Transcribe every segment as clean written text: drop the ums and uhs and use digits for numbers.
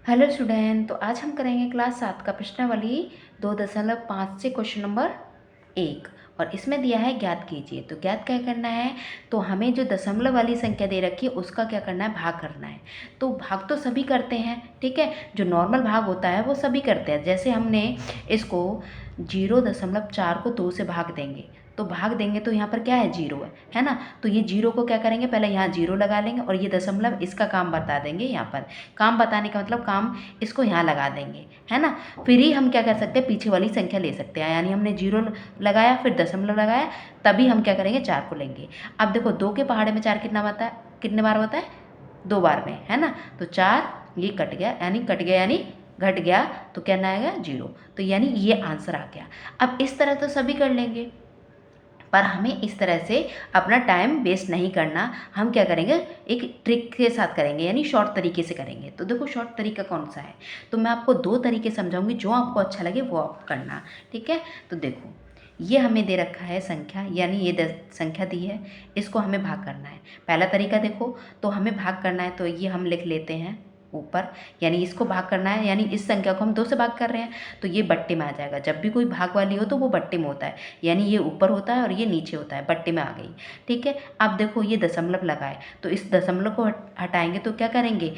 Hello student, तो आज हम करेंगे क्लास 7 का प्रश्नावली 2.5 से क्वेश्चन नंबर 1। और इसमें दिया है ज्ञात कीजिए। तो ज्ञात क्या करना है, तो हमें जो दशमलव वाली संख्या दे रखी है उसका क्या करना है, भाग करना है। तो भाग तो सभी करते हैं, ठीक है। जो नॉर्मल भाग होता है वो सभी करते हैं। जैसे हमने इसको 0.4 को 2 से भाग देंगे, तो भाग देंगे तो यहाँ पर क्या है, जीरो है ना। तो ये जीरो को क्या करेंगे, पहले यहाँ जीरो लगा लेंगे और ये दशमलव इसका काम बता देंगे। यहाँ पर काम बताने का मतलब काम इसको यहाँ लगा देंगे, है ना। फिर ही हम क्या कर सकते हैं, पीछे वाली संख्या ले सकते हैं। यानी हमने जीरो लगाया, फिर दशमलव लगाया, तभी हम क्या करेंगे, 4 को लेंगे। अब देखो 2 के पहाड़े में 4 कितना होता है, कितने बार होता है, 2 बार में, है ना। तो 4 ये कट गया, यानी घट गया, तो क्या ना आएगा, जीरो। तो यानी ये आंसर आ गया। अब इस तरह तो सभी कर लेंगे, पर हमें इस तरह से अपना टाइम वेस्ट नहीं करना। हम क्या करेंगे, एक ट्रिक के साथ करेंगे, यानी शॉर्ट तरीके से करेंगे। तो देखो शॉर्ट तरीका कौन सा है, तो मैं आपको 2 तरीके समझाऊंगी, जो आपको अच्छा लगे वो आप करना, ठीक है। तो देखो ये हमें दे रखा है संख्या, यानी ये संख्या दी है, इसको हमें भाग करना है। पहला तरीका देखो, तो हमें भाग करना है, तो ये हम लिख लेते हैं ऊपर, यानी इसको भाग करना है, यानी इस संख्या को हम 2 से भाग कर रहे हैं, तो ये बट्टे में आ जाएगा। जब भी कोई भाग वाली हो तो वो बट्टे में होता है, यानी ये ऊपर होता है और ये नीचे होता है, बट्टे में आ गई, ठीक है। अब देखो ये दशमलव लगाए, तो इस दशमलव को हटाएंगे तो क्या करेंगे,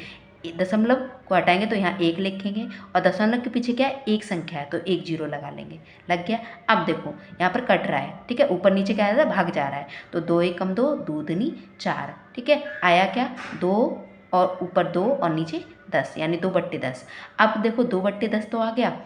दशमलव को हटाएंगे तो यहाँ 1 लिखेंगे, और दशमलव के पीछे क्या है, एक संख्या है, तो 1 जीरो लगा लेंगे, लग गया। अब देखो यहाँ पर कट रहा है, ठीक है, ऊपर नीचे क्या है, भाग जा रहा है, तो 2 1 कम 2, 2 दूनी 4, ठीक है। आया क्या, 2 और ऊपर 2 और नीचे 10, यानी 2/10। अब देखो 2/10 तो आ गया।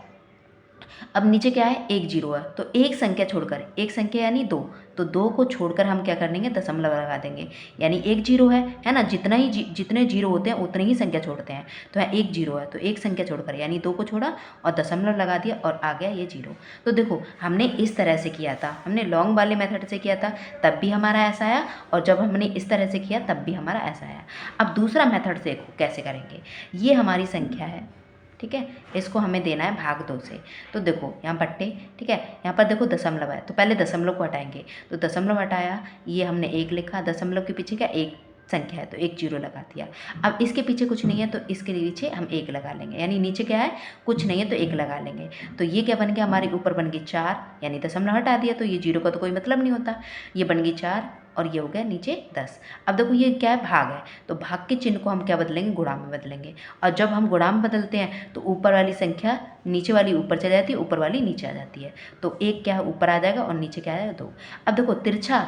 अब नीचे क्या है, 1 जीरो है, तो एक संख्या छोड़कर, एक संख्या यानी 2, तो 2 को छोड़कर हम क्या कर देंगे, दशमलव लगा देंगे। यानी 1 जीरो है ना, जितने जीरो होते हैं उतने ही संख्या छोड़ते हैं। तो यहाँ 1 जीरो है, तो एक संख्या छोड़कर, यानी 2 को छोड़ा और दशमलव लगा दिया और आ गया ये जीरो। तो देखो हमने इस तरह से किया था, हमने लॉन्ग वाले मेथड से किया था, तब भी हमारा ऐसा आया, और जब हमने इस तरह से किया तब भी हमारा ऐसा आया। अब दूसरा मेथड से कैसे करेंगे, ये हमारी संख्या है, ठीक है, इसको हमें देना है भाग 2 से। तो देखो यहाँ पट्टे, ठीक है, यहाँ पर देखो दशमलव है, तो पहले दशमलव को हटाएंगे, तो दशमलव हटाया, ये हमने 1 लिखा, दशमलव के पीछे क्या, एक संख्या है, तो 1 जीरो लगा दिया। अब इसके पीछे कुछ नहीं है, तो इसके पीछे हम 1 लगा लेंगे, यानी नीचे क्या है, कुछ नहीं है, तो 1 लगा लेंगे। तो ये क्या बन गया, हमारे ऊपर बन गई 4, यानी दशमलव हटा दिया, तो ये जीरो का तो कोई मतलब नहीं होता, ये बन गई 4, और ये हो गया नीचे 10। अब देखो ये क्या है, भाग है, तो भाग के चिन्ह को हम क्या बदलेंगे, गुणा में बदलेंगे। और जब हम गुणा में बदलते हैं तो ऊपर वाली संख्या नीचे वाली ऊपर चली जाती है, ऊपर वाली नीचे आ जाती है। तो 1 क्या है, ऊपर आ जाएगा, और नीचे क्या है, 2। अब देखो तिरछा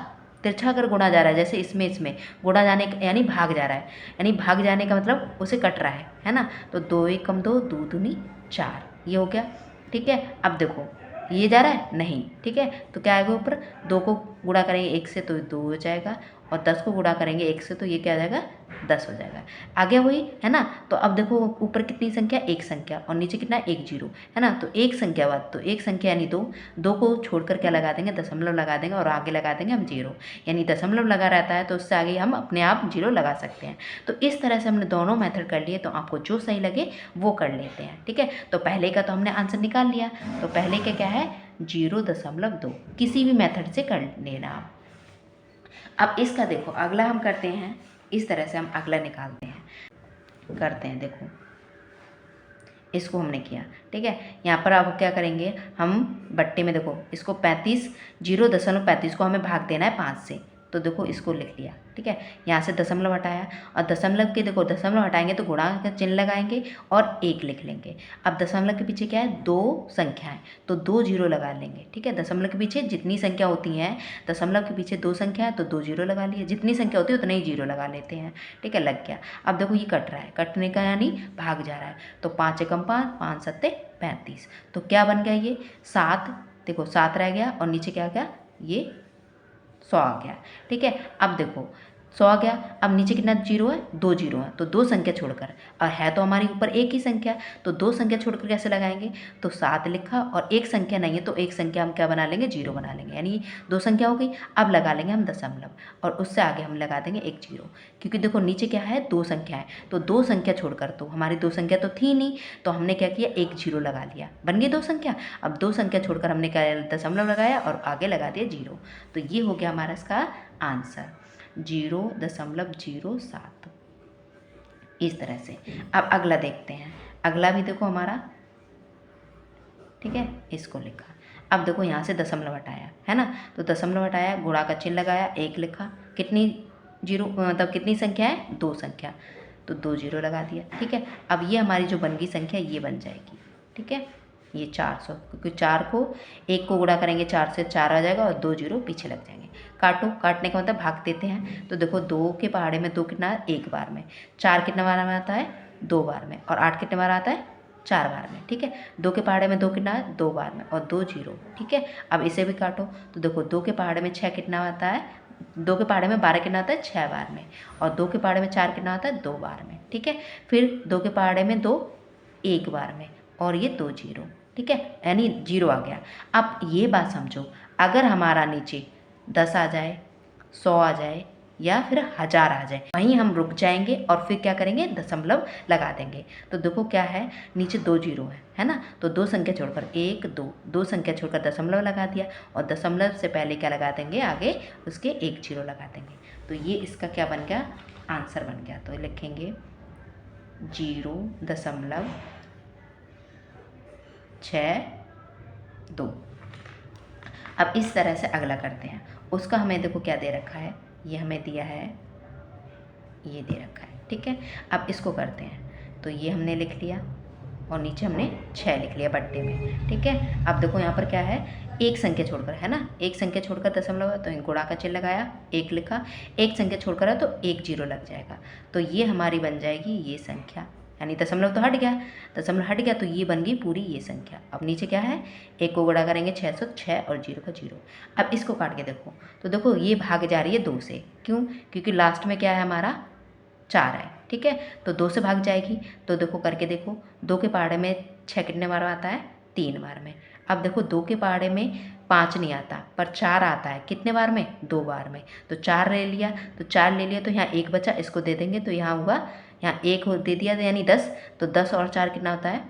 तिरछा अगर गुणा जा रहा है, जैसे इसमें गुणा जाने यानी भाग जा रहा है, यानी भाग जाने का मतलब उसे कट रहा है ना। तो 2 1 कम 2, 2 दूनी 4, ये हो गया, ठीक है। अब देखो ये जा रहा है नहीं, ठीक है, तो क्या आएगा ऊपर, 2 को गुणा करेंगे 1 से तो 2 हो जाएगा, और 10 को गुणा करेंगे 1 से तो ये क्या आ जाएगा, 10 हो जाएगा। आगे वही है ना। तो अब देखो ऊपर कितनी संख्या, एक संख्या, और नीचे कितना, 1 जीरो, है ना। तो एक संख्या बाद, तो एक संख्या यानी 2, 2 को छोड़कर क्या लगा देंगे, दशमलव लगा देंगे, और आगे लगा देंगे हम जीरो, यानी दशमलव लगा रहता है तो उससे आगे हम अपने आप जीरो लगा सकते हैं। तो इस तरह से हमने दोनों मेथड कर लिए, तो आपको जो सही लगे वो कर लेते हैं, ठीक है। तो पहले का तो हमने आंसर निकाल लिया, तो पहले का क्या है, 0.2, किसी भी मेथड से कर लेना आप। अब इसका देखो अगला हम करते हैं, इस तरह से हम अगला निकालते हैं, करते हैं। देखो इसको हमने किया, ठीक है। यहाँ पर अब क्या करेंगे हम, बट्टे में देखो इसको 35, 0.35 को हमें भाग देना है 5 से, तो देखो इसको लिख लिया, ठीक है। यहाँ से दशमलव हटाया, और दशमलव के देखो दशमलव हटाएंगे तो गुणा का चिन्ह लगाएंगे और 1 लिख लेंगे। अब दशमलव के पीछे क्या है, 2 संख्याएं, तो 2 जीरो लगा लेंगे, ठीक है। दशमलव के पीछे जितनी संख्या होती हैं, दशमलव के पीछे 2 संख्या है तो 2 जीरो लगा लिए, जितनी संख्या होती है उतना ही जीरो लगा लेते हैं, ठीक है, लग गया। अब देखो ये कट रहा है, कटने का यानी भाग जा रहा है, तो 5 एकम 5, 5 सत्ते 35, तो क्या बन गया ये 7, देखो 7 रह गया, और नीचे क्या गया, ये 100 आ गया, ठीक है। अब देखो 100 आ गया, अब नीचे कितना जीरो है, 2 जीरो है, तो 2 संख्या छोड़कर, और है तो हमारी ऊपर एक ही संख्या, तो 2 संख्या छोड़कर कैसे लगाएंगे, तो 7 लिखा, और एक संख्या नहीं है तो एक संख्या हम क्या बना लेंगे, जीरो बना लेंगे, यानी 2 संख्या हो गई। अब लगा लेंगे हम दशमलव, और उससे आगे हम लगा देंगे 1 जीरो, क्योंकि देखो नीचे क्या है, 2 संख्या है, तो 2 संख्या छोड़कर, तो हमारी 2 संख्या तो थी नहीं, तो हमने क्या किया, 1 जीरो लगा लिया, बन गई 2 संख्या। अब 2 संख्या छोड़कर हमने क्या, दशमलव लगाया और आगे लगा दिया जीरो, तो ये हो गया हमारा इसका आंसर 0.07। इस तरह से। अब अगला देखते हैं, अगला भी देखो हमारा, ठीक है, इसको लिखा। अब देखो यहाँ से दशमलव हटाया है ना, तो दशमलव हटाया, गुणा का चिन्ह लगाया, एक लिखा, कितनी जीरो मतलब कितनी संख्या है, 2 संख्या, तो 2 जीरो लगा दिया, ठीक है। अब ये हमारी जो बन गई संख्या ये बन जाएगी, ठीक है, ये 400, क्योंकि 4 को 1 को गुणा करेंगे 4 से, 4 आ जाएगा और 2 जीरो पीछे लग जाएंगे। काटो, काटने का मतलब भाग देते हैं, तो देखो 2 के पहाड़े में 2 कितना, एक बार में, 4 कितने बार में आता है, 2 बार में, और 8 कितने बार आता है, 4 बार में, ठीक है। 2 के पहाड़े में 2 कितना है, 2 बार में, और 2 जीरो, ठीक है। अब इसे भी काटो, तो देखो 2 के पहाड़े में 6 कितना आता है, 2 के पहाड़े में 12 कितना आता है, 6 बार में, और 2 के पहाड़े में 4 कितना आता है, 2 बार में, ठीक है। फिर 2 के पहाड़े में 2 एक बार में, और ये 2 जीरो, ठीक है, यानी जीरो आ गया। अब ये बात समझो, अगर हमारा नीचे 10 आ जाए, 100 आ जाए, या फिर 1000 आ जाए, वहीं हम रुक जाएंगे और फिर क्या करेंगे, दशमलव लगा देंगे। तो देखो क्या है, नीचे 2 जीरो है ना, तो 2 संख्या छोड़कर 1 2, 2 संख्या छोड़कर दशमलव लगा दिया, और दशमलव से पहले क्या लगा देंगे, आगे उसके 1 जीरो लगा देंगे। तो ये इसका क्या बन गया, आंसर बन गया। तो लिखेंगे 0.62। अब इस तरह से अगला करते हैं। उसका हमें देखो क्या दे रखा है, ये हमें दिया है, ये दे रखा है, ठीक है। अब इसको करते हैं, तो ये हमने लिख लिया, और नीचे हमने 6 लिख लिया बट्टे में, ठीक है। अब देखो यहाँ पर क्या है, एक संख्या छोड़कर है ना, एक संख्या छोड़कर दशमलव है, तो गुणा का चिन्ह लगाया, एक लिखा, एक संख्या छोड़कर है तो 1 जीरो लग जाएगा, तो ये हमारी बन जाएगी ये संख्या, यानी दशमलव तो हट गया, दशमलव हट गया, तो ये बन गई पूरी ये संख्या। अब नीचे क्या है, 1 को गुणा करेंगे 600, 6 और 0 का 0। अब इसको काट के देखो, तो देखो ये भाग जा रही है 2 से, क्यों, क्योंकि लास्ट में क्या है हमारा 4 है, ठीक है, तो 2 से भाग जाएगी। तो देखो करके देखो, 2 के पहाड़े में 6 कितने बार आता है, 3 बार में। अब देखो 2 के पहाड़े में 5 नहीं आता, पर 4 आता है, कितने बार में, 2 बार में, तो 4 ले लिया, तो 4 ले लिया, तो यहाँ 1 बचा, इसको दे देंगे, तो यहाँ हुआ, यहाँ 1 दे दिया, यानी 10, तो 10 और 4 कितना होता है,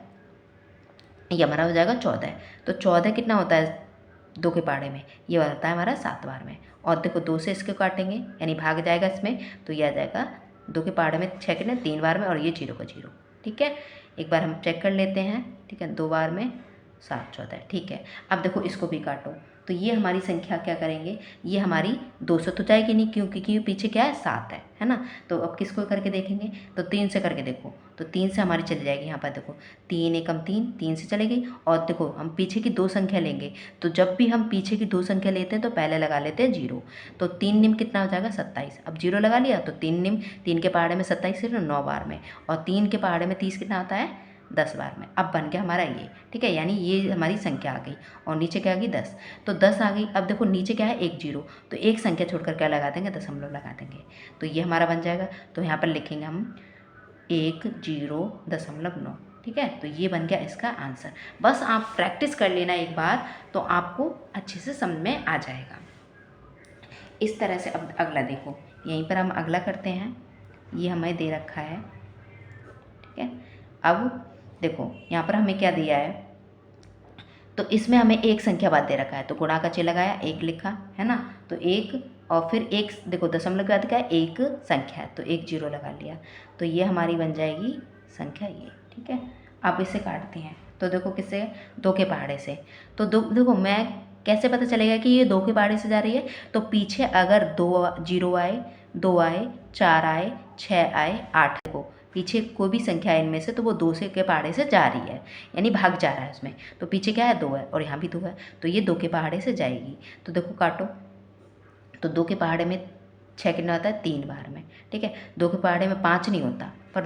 ये हमारा हो जाएगा 14। तो 14 कितना होता है 2 के पहाड़े में, ये होता है हमारा 7 बार में। और देखो 2 से इसको काटेंगे, यानी भाग जाएगा इसमें, तो ये आ जाएगा 2 के पहाड़े में 6 कितने, 3 बार में, और ये 0 का 0, ठीक है। एक बार हम चेक कर लेते हैं, ठीक है, 2 बार में 7 14, ठीक है। अब देखो इसको भी काटो, तो ये हमारी संख्या क्या करेंगे, ये हमारी 200 तो जाएगी नहीं, क्योंकि पीछे क्या है 7 है ना। तो अब किसको करके देखेंगे, तो 3 से करके देखो, तो 3 से हमारी चली जाएगी, यहाँ पर देखो 3 एकम 3, 3 से चलेगी, और देखो हम पीछे की 2 संख्या लेंगे, तो जब भी हम पीछे की 2 संख्या लेते हैं तो पहले लगा लेते हैं 0, तो 3 निम कितना हो जाएगा 27। अब 0 लगा लिया, तो 3 निम, 3 के पहाड़े में 27 सिर्फ 9 बार में, और 3 के पहाड़े में 30 कितना आता है, 10 बार में। अब बन गया हमारा ये, ठीक है, यानी ये हमारी संख्या आ गई, और नीचे क्या आ गई 10, तो 10 आ गई। अब देखो नीचे क्या है 1 जीरो, तो एक संख्या छोड़कर क्या लगा देंगे, दशमलव लगा देंगे, तो ये हमारा बन जाएगा। तो यहाँ पर लिखेंगे हम 10.9, ठीक है, तो ये बन गया इसका आंसर। बस आप प्रैक्टिस कर लेना एक बार, तो आपको अच्छे से समझ में आ जाएगा। इस तरह से अब अगला देखो, यहीं पर हम अगला करते हैं, ये हमें दे रखा है, ठीक है। अब देखो यहाँ पर हमें क्या दिया है, तो इसमें हमें एक संख्या बाद दे रखा है, तो गुणा का चिन्ह लगाया, 1 लिखा है ना, तो 1, और फिर एक देखो दशमलव के बाद क्या है, एक संख्या है, तो 1 जीरो लगा लिया, तो ये हमारी बन जाएगी संख्या ये, ठीक है। अब इसे काटते हैं, तो देखो किससे, 2 के पहाड़े से, तो देखो मैं कैसे पता चलेगा कि ये 2 के पहाड़े से जा रही है, तो पीछे अगर 2 जीरो आए, 2 आए, 4 आए, 6 आए, 8 को पीछे कोई भी संख्या है इनमें से, तो वो 2 से के पहाड़े से जा रही है, यानी भाग जा रहा है उसमें, तो पीछे क्या है 2 है, और यहाँ भी 2 है, तो ये 2 के पहाड़े से जाएगी। तो देखो काटो, तो 2 के पहाड़े में 6 कितना होता है, 3 बार में, ठीक है। 2 के पहाड़े में 5 नहीं होता, पर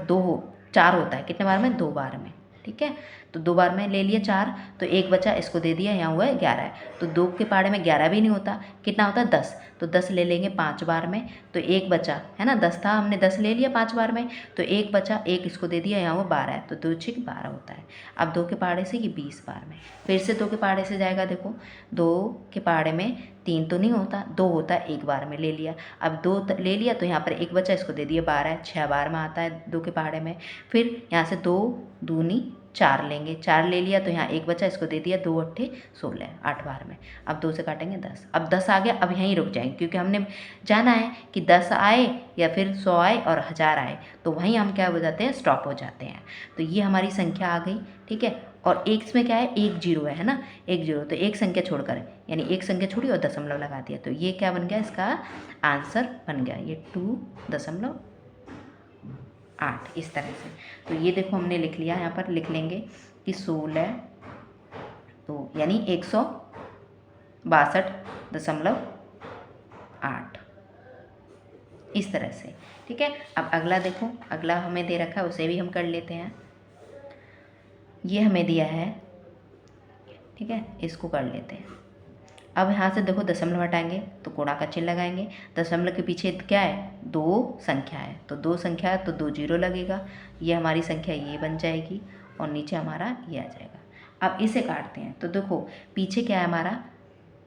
4 होता है, कितने बार में, 2 बार में, ठीक है। तो 2 बार में ले लिया 4, तो 1 बचा, इसको दे दिया, यहाँ हुआ है 11 है, तो 2 के पहाड़े में 11 भी नहीं होता, कितना होता है 10, तो 10 ले लेंगे 5 बार में, तो 1 बचा है ना, 10 था, हमने 10 ले लिया 5 बार में, तो 1 बचा, 1 इसको दे दिया, यहाँ हुआ 12 है, तो 2 6 12 होता है। अब 2 के पहाड़े से ये 20 बार में, फिर से 2 के पहाड़े से जाएगा, देखो 2 के पहाड़े में 3 तो नहीं होता, 2 होता है, 1 बार में ले लिया, अब 2 ले लिया, तो यहाँ पर 1 बचा, इसको दे दिया 12 है, 6 बार में आता है 2 के पहाड़े में, फिर यहाँ से 2 दूनी 4 लेंगे, 4 ले लिया तो यहाँ 1 बचा, इसको दे दिया, 2 अट्ठे 16, 8 बार में। अब 2 से काटेंगे 10, अब 10 आ गया, अब यहीं रुक जाएंगे क्योंकि हमने जाना है कि 10 आए या फिर 100 आए और 1000 आए, तो वहीं हम क्या हो जाते हैं, स्टॉप हो जाते हैं। तो ये हमारी संख्या आ गई, ठीक है। और एक इसमें क्या है, 1 जीरो है ना, 1 जीरो, तो एक संख्या छोड़कर, यानी एक संख्या छोड़ी और दशमलव लगा दिया, तो ये क्या बन गया, इसका आंसर बन गया ये 2.8 इस तरह से। तो ये देखो हमने लिख लिया, यहाँ पर लिख लेंगे कि 16 तो यानी 162.8 इस तरह से, ठीक है। अब अगला देखो, अगला हमें दे रखा है, उसे भी हम कर लेते हैं। ये हमें दिया है, ठीक है, इसको कर लेते हैं। अब यहाँ से देखो दशमलव हटाएंगे तो गुणा का चिन्ह लगाएंगे, दशमलव के पीछे क्या है, 2 संख्या है, तो 2 संख्या है तो 2 जीरो लगेगा, ये हमारी संख्या ये बन जाएगी और नीचे हमारा ये आ जाएगा। अब इसे काटते हैं तो देखो पीछे क्या है हमारा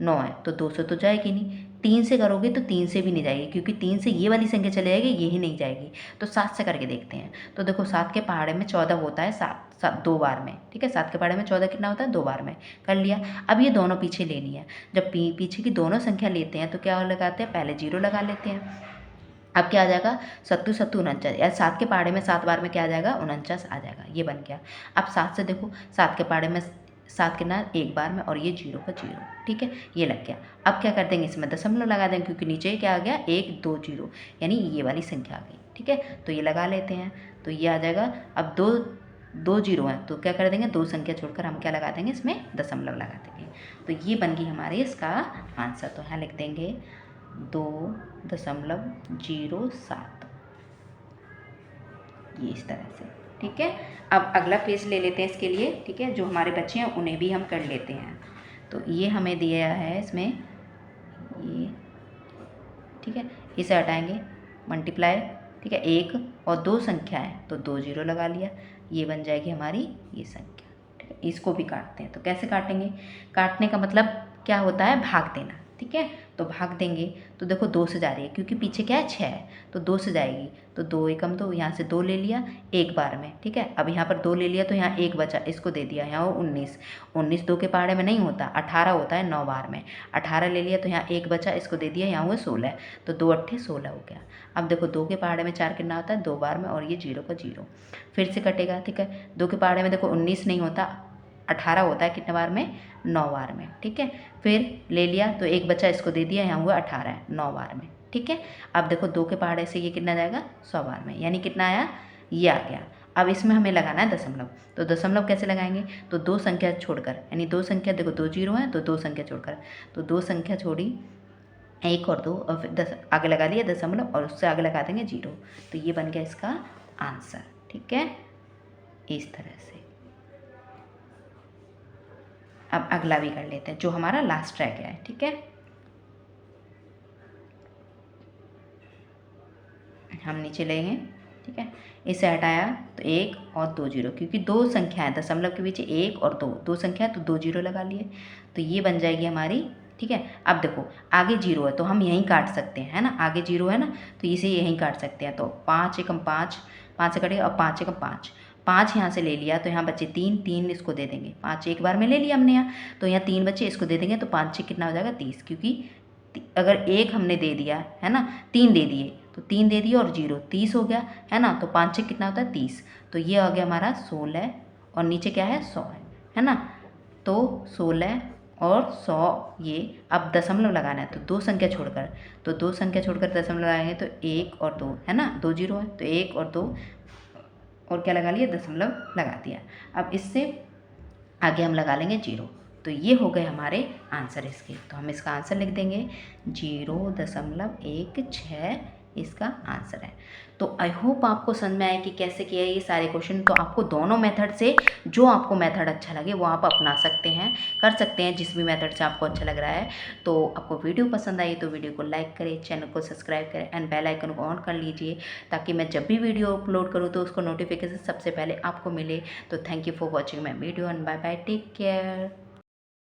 9 है, तो 2 से तो जाएगी नहीं, 3 से करोगे तो 3 से भी नहीं जाएगी क्योंकि 3 से ये वाली संख्या चली जाएगी, ये ही नहीं जाएगी। तो 7 से करके देखते हैं, तो देखो 7 के पहाड़े में 14 होता है, 7 2 बार में, ठीक है, 7 के पहाड़े में 14 कितना होता है, 2 बार में, कर लिया। अब ये दोनों पीछे ले लिया, जब पीछे की दोनों संख्या लेते हैं तो क्या लगाते हैं, पहले 0 लगा लेते हैं। अब क्या आ जाएगा, 7 7 49, या 7 के पहाड़े में 7 बार में क्या आ जाएगा, 49 आ जाएगा, ये बन गया। अब 7 से देखो, 7 के पहाड़े में 7 कितना, 1 बार में, और ये 0 का 0, ठीक है, ये लग गया। अब क्या कर देंगे, इसमें दशमलव लगा देंगे क्योंकि नीचे क्या आ गया, 1 2 0, यानी ये वाली संख्या आ गई, ठीक है, तो ये लगा लेते हैं, तो ये आ जाएगा। अब 2 जीरो हैं तो क्या कर देंगे, 2 संख्या छोड़कर हम क्या लगा देंगे, इसमें दशमलव लगा देंगे, तो ये बन गई हमारे इसका आंसर। तो यहाँ लिख देंगे 2.07, ये इस तरह से, ठीक है। अब अगला पेज ले लेते हैं इसके लिए, ठीक है, जो हमारे बच्चे हैं उन्हें भी हम कर लेते हैं। तो ये हमें दिया है इसमें ये, ठीक है, इसे हटाएंगे, मल्टीप्लाई, ठीक है, 1 और 2 संख्या है तो 2 जीरो लगा लिया, ये बन जाएगी हमारी ये संख्या, ठीक है। इसको भी काटते हैं, तो कैसे काटेंगे, काटने का मतलब क्या होता है, भाग देना, ठीक है। तो भाग देंगे तो देखो 2 से जा रही है क्योंकि पीछे क्या है, 6 है, तो 2 से जाएगी, तो 2 एकम 2, यहाँ से 2 ले लिया 1 बार में, ठीक है। अब यहाँ पर 2 ले लिया तो यहाँ 1 बचा, इसको दे दिया, यहाँ 19, 2 के पहाड़े में नहीं होता, 18 होता है 9 बार में, 18 ले लिया तो यहाँ 1 बचा, इसको दे दिया, यहाँ हुए 16, तो 2 अट्ठे 16 हो गया। अब देखो 2 के पहाड़े में 4 कितना होता है, 2 बार में, और ये 0 का 0 फिर से कटेगा, ठीक है। 2 के पहाड़े में देखो 19 नहीं होता, 18 होता है, कितने बार में, 9 बार में, ठीक है। फिर ले लिया तो 1 बचा, इसको दे दिया, यहाँ हुआ 18 है 9 बार में, ठीक है। अब देखो 2 के पहाड़े से ये कितना जाएगा, 100 बार में, यानी कितना आया, ये आ गया। अब इसमें हमें लगाना है दशमलव, तो दशमलव कैसे लगाएंगे, तो 2 संख्या छोड़कर, यानी 2 संख्या देखो 2 जीरो हैं तो 2 संख्या छोड़कर, तो 2 संख्या छोड़ी, 1 और 2 और फिर 10 आगे लगा दिया दशमलव और उससे आगे लगा देंगे 0, तो ये बन गया इसका आंसर, ठीक है, इस तरह से। अब अगला भी कर लेते हैं जो हमारा लास्ट रह गया है, ठीक है। हम नीचे लेंगे, ठीक है, इसे हटाया तो 1 और 2 जीरो, क्योंकि 2 संख्या है, दशमलव के पीछे 1 और 2 संख्या है तो 2 जीरो लगा लिए, तो ये बन जाएगी हमारी, ठीक है। अब देखो आगे 0 है तो हम यहीं काट सकते हैं, है ना, आगे 0 है ना, तो इसे यहीं काट सकते हैं, तो 5 एकम 5, 5 से कटेगा, और 5 एकम 5, 5 यहाँ से ले लिया तो यहाँ बचे 3 इसको दे देंगे, 5 एक बार में ले लिया हमने यहाँ, तो यहाँ 3 बचे, इसको दे देंगे, तो 5 6 कितना हो जाएगा, 30, क्योंकि अगर 1 हमने दे दिया है ना, 3 दे दिए, तो 3 दे दिए और 0 30 हो गया, है ना, तो 5 6 कितना होता है, 30, तो ये आ गया हमारा 16 और नीचे क्या है, 100 है ना, तो 16 और 100, ये अब दशमलव लगाना है तो 2 संख्या छोड़कर, तो 2 संख्या छोड़कर दशमलव लगाएंगे तो 1 और 2, है ना, 2 जीरो है तो 1 और 2 और क्या लगा लिया, दशमलव लगा दिया। अब इससे आगे हम लगा लेंगे 0, तो ये हो गए हमारे आंसर इसके, तो हम इसका आंसर लिख देंगे 0.16 इसका आंसर है। तो आई होप आपको समझ में आए कि कैसे किया है ये सारे क्वेश्चन। तो आपको दोनों मेथड से जो आपको मेथड अच्छा लगे वो आप अपना सकते हैं, कर सकते हैं, जिस भी मेथड से आपको अच्छा लग रहा है। तो आपको वीडियो पसंद आई तो वीडियो को लाइक करें, चैनल को सब्सक्राइब करें एंड बेल आइकन को ऑन कर लीजिए, ताकि मैं जब भी वीडियो अपलोड करूँ तो उसको नोटिफिकेशन सबसे पहले आपको मिले। तो thank you for watching my video and bye bye, take care.